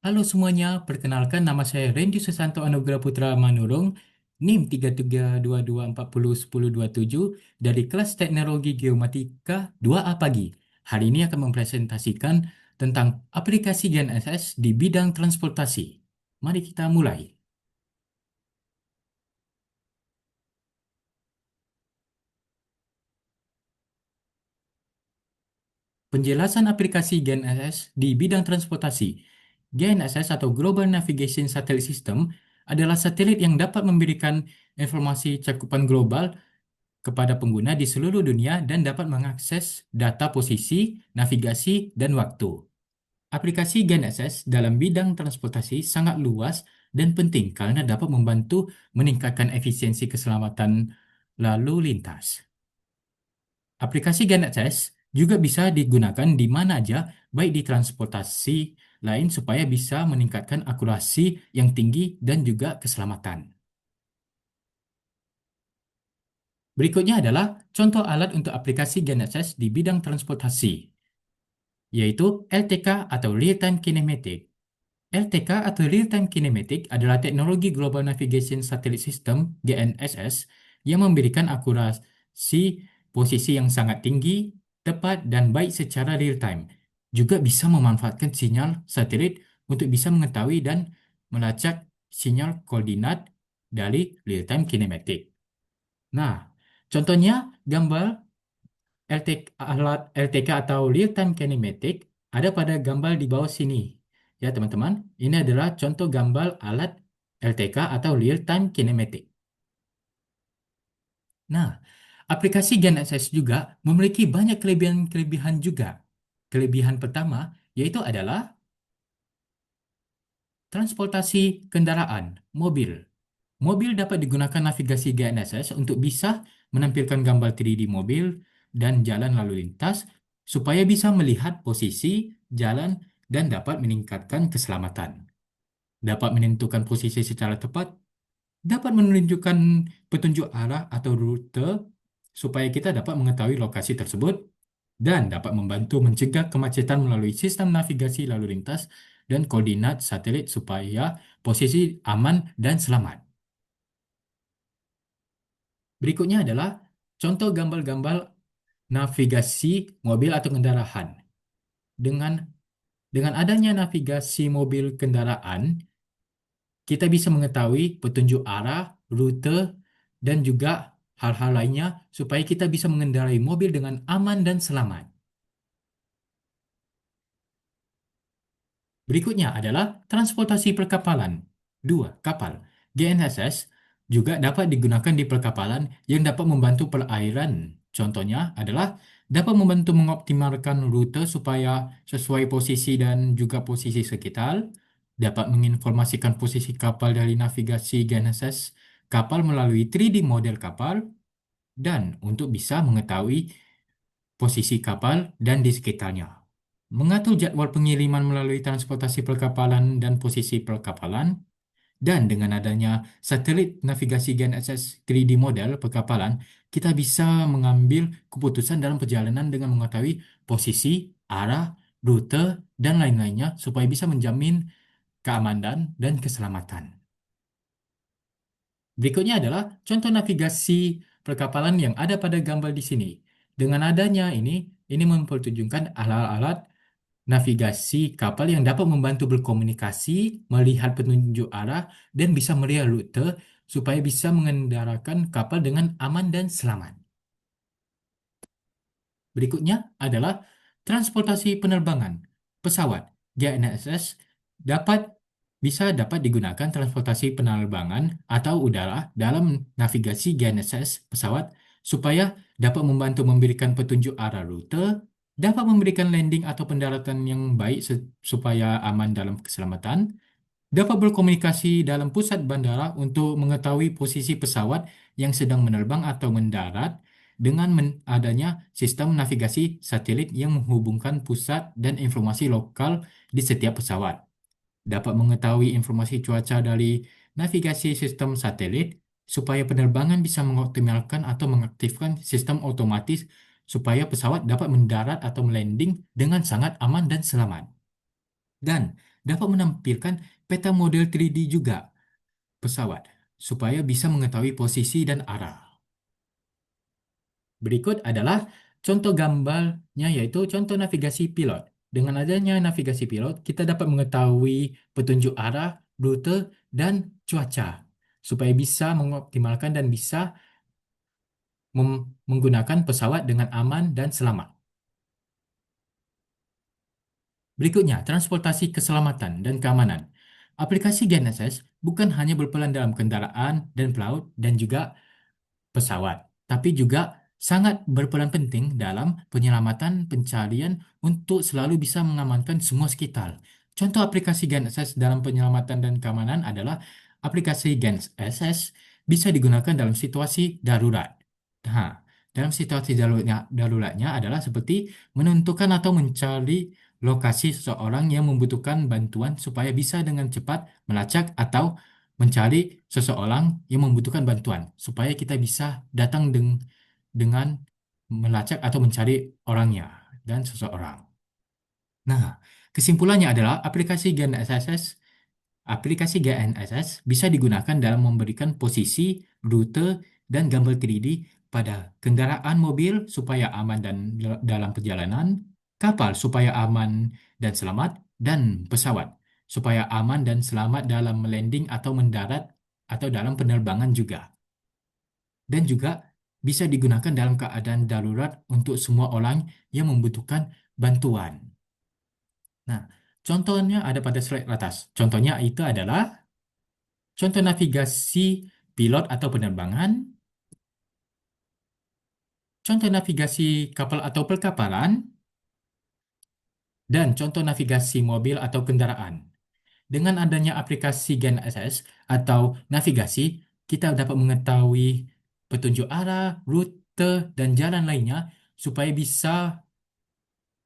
Halo semuanya, perkenalkan nama saya Randy Susanto Anugrah Putra Manurung, NIM 3322401027 dari kelas Teknologi Geomatika 2A Pagi. Hari ini akan mempresentasikan tentang aplikasi GNSS di bidang transportasi. Mari kita mulai. Penjelasan aplikasi GNSS di bidang transportasi. GNSS atau Global Navigation Satellite System adalah satelit yang dapat memberikan informasi cakupan global kepada pengguna di seluruh dunia dan dapat mengakses data posisi, navigasi, dan waktu. Aplikasi GNSS dalam bidang transportasi sangat luas dan penting karena dapat membantu meningkatkan efisiensi keselamatan lalu lintas. Aplikasi GNSS juga bisa digunakan di mana aja, baik di transportasi lain supaya bisa meningkatkan akurasi yang tinggi dan juga keselamatan. Berikutnya adalah contoh alat untuk aplikasi GNSS di bidang transportasi, yaitu LTK atau Real Time Kinematic. LTK atau Real Time Kinematic adalah teknologi Global Navigation Satellite System (GNSS) yang memberikan akurasi posisi yang sangat tinggi, tepat, dan baik secara real time. Juga bisa memanfaatkan sinyal satelit untuk bisa mengetahui dan melacak sinyal koordinat dari real time kinematic. Nah, contohnya gambar alat LTK atau Real Time Kinematic ada pada gambar di bawah sini. Ya, teman-teman, ini adalah contoh gambar alat LTK atau Real Time Kinematic. Nah, aplikasi GNSS juga memiliki banyak kelebihan-kelebihan juga. Kelebihan pertama yaitu adalah transportasi kendaraan, mobil. Mobil dapat digunakan navigasi GNSS untuk bisa menampilkan gambar 3D mobil dan jalan lalu lintas supaya bisa melihat posisi, jalan, dan dapat meningkatkan keselamatan. Dapat menentukan posisi secara tepat, dapat menunjukkan petunjuk arah atau rute supaya kita dapat mengetahui lokasi tersebut, dan dapat membantu mencegah kemacetan melalui sistem navigasi lalu lintas dan koordinat satelit supaya posisi aman dan selamat. Berikutnya adalah contoh gambar-gambar navigasi mobil atau kendaraan. Dengan dengan adanya navigasi mobil kendaraan, kita bisa mengetahui petunjuk arah, rute, dan juga hal-hal lainnya supaya kita bisa mengendarai mobil dengan aman dan selamat. Berikutnya adalah transportasi perkapalan. Dua, kapal. GNSS juga dapat digunakan di perkapalan yang dapat membantu perairan. Contohnya adalah dapat membantu mengoptimalkan rute supaya sesuai posisi dan juga posisi sekitar, dapat menginformasikan posisi kapal dari navigasi GNSS kapal melalui 3D model kapal, dan untuk bisa mengetahui posisi kapal dan di sekitarnya. Mengatur jadwal pengiriman melalui transportasi perkapalan dan posisi perkapalan, dan dengan adanya satelit navigasi GNSS 3D model perkapalan, kita bisa mengambil keputusan dalam perjalanan dengan mengetahui posisi, arah, rute, dan lain-lainnya supaya bisa menjamin keamanan dan keselamatan. Berikutnya adalah contoh navigasi perkapalan yang ada pada gambar di sini. Dengan adanya ini mempertunjukkan alat-alat navigasi kapal yang dapat membantu berkomunikasi, melihat petunjuk arah, dan bisa melihat rute supaya bisa mengendarakan kapal dengan aman dan selamat. Berikutnya adalah transportasi penerbangan. Pesawat GNSS dapat dapat digunakan transportasi penerbangan atau udara dalam navigasi GNSS pesawat supaya dapat membantu memberikan petunjuk arah rute, dapat memberikan landing atau pendaratan yang baik supaya aman dalam keselamatan, dapat berkomunikasi dalam pusat bandara untuk mengetahui posisi pesawat yang sedang menerbang atau mendarat dengan adanya sistem navigasi satelit yang menghubungkan pusat dan informasi lokal di setiap pesawat. Dapat mengetahui informasi cuaca dari navigasi sistem satelit supaya penerbangan bisa mengoptimalkan atau mengaktifkan sistem otomatis supaya pesawat dapat mendarat atau melanding dengan sangat aman dan selamat. Dan dapat menampilkan peta model 3D juga pesawat, supaya bisa mengetahui posisi dan arah. Berikut adalah contoh gambarnya, yaitu contoh navigasi pilot. Dengan adanya navigasi pilot, kita dapat mengetahui petunjuk arah, rute, dan cuaca, supaya bisa mengoptimalkan dan bisa menggunakan pesawat dengan aman dan selamat. Berikutnya, transportasi keselamatan dan keamanan. Aplikasi GNSS bukan hanya berperan dalam kendaraan dan pelaut dan juga pesawat, tapi juga sangat berperan penting dalam penyelamatan pencarian untuk selalu bisa mengamankan semua sekitar. Contoh aplikasi GNSS dalam penyelamatan dan keamanan adalah aplikasi GNSS bisa digunakan dalam situasi darurat. Nah, dalam situasi daruratnya adalah seperti menentukan atau mencari lokasi seseorang yang membutuhkan bantuan supaya bisa dengan cepat melacak atau mencari seseorang yang membutuhkan bantuan supaya kita bisa datang dengan melacak atau mencari orangnya dan seseorang. Nah, kesimpulannya adalah aplikasi GNSS bisa digunakan dalam memberikan posisi, rute, dan gambar 3D pada kendaraan mobil supaya aman dan dalam perjalanan, kapal supaya aman dan selamat, dan pesawat supaya aman dan selamat dalam landing atau mendarat atau dalam penerbangan juga. Dan juga bisa digunakan dalam keadaan darurat untuk semua orang yang membutuhkan bantuan. Nah, contohnya ada pada slide atas. Contohnya itu adalah contoh navigasi pilot atau penerbangan, contoh navigasi kapal atau perkapalan, dan contoh navigasi mobil atau kendaraan. Dengan adanya aplikasi GNSS atau navigasi, kita dapat mengetahui petunjuk arah, rute, dan jalan lainnya supaya bisa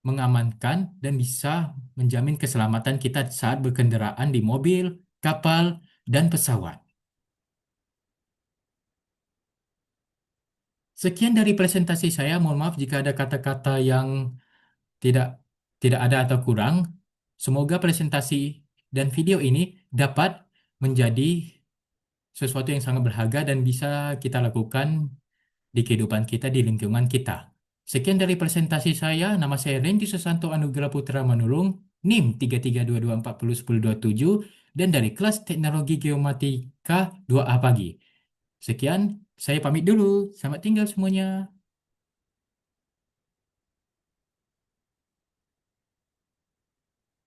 mengamankan dan bisa menjamin keselamatan kita saat berkendaraan di mobil, kapal, dan pesawat. Sekian dari presentasi saya. Mohon maaf jika ada kata-kata yang tidak tidak ada atau kurang. Semoga presentasi dan video ini dapat menjadi sesuatu yang sangat berharga dan bisa kita lakukan di kehidupan kita, di lingkungan kita. Sekian dari presentasi saya. Nama saya Randy Susanto Anugrah Putra Manurung, NIM 3322401027, dan dari kelas Teknologi Geomatika 2A Pagi. Sekian, saya pamit dulu. Selamat tinggal semuanya.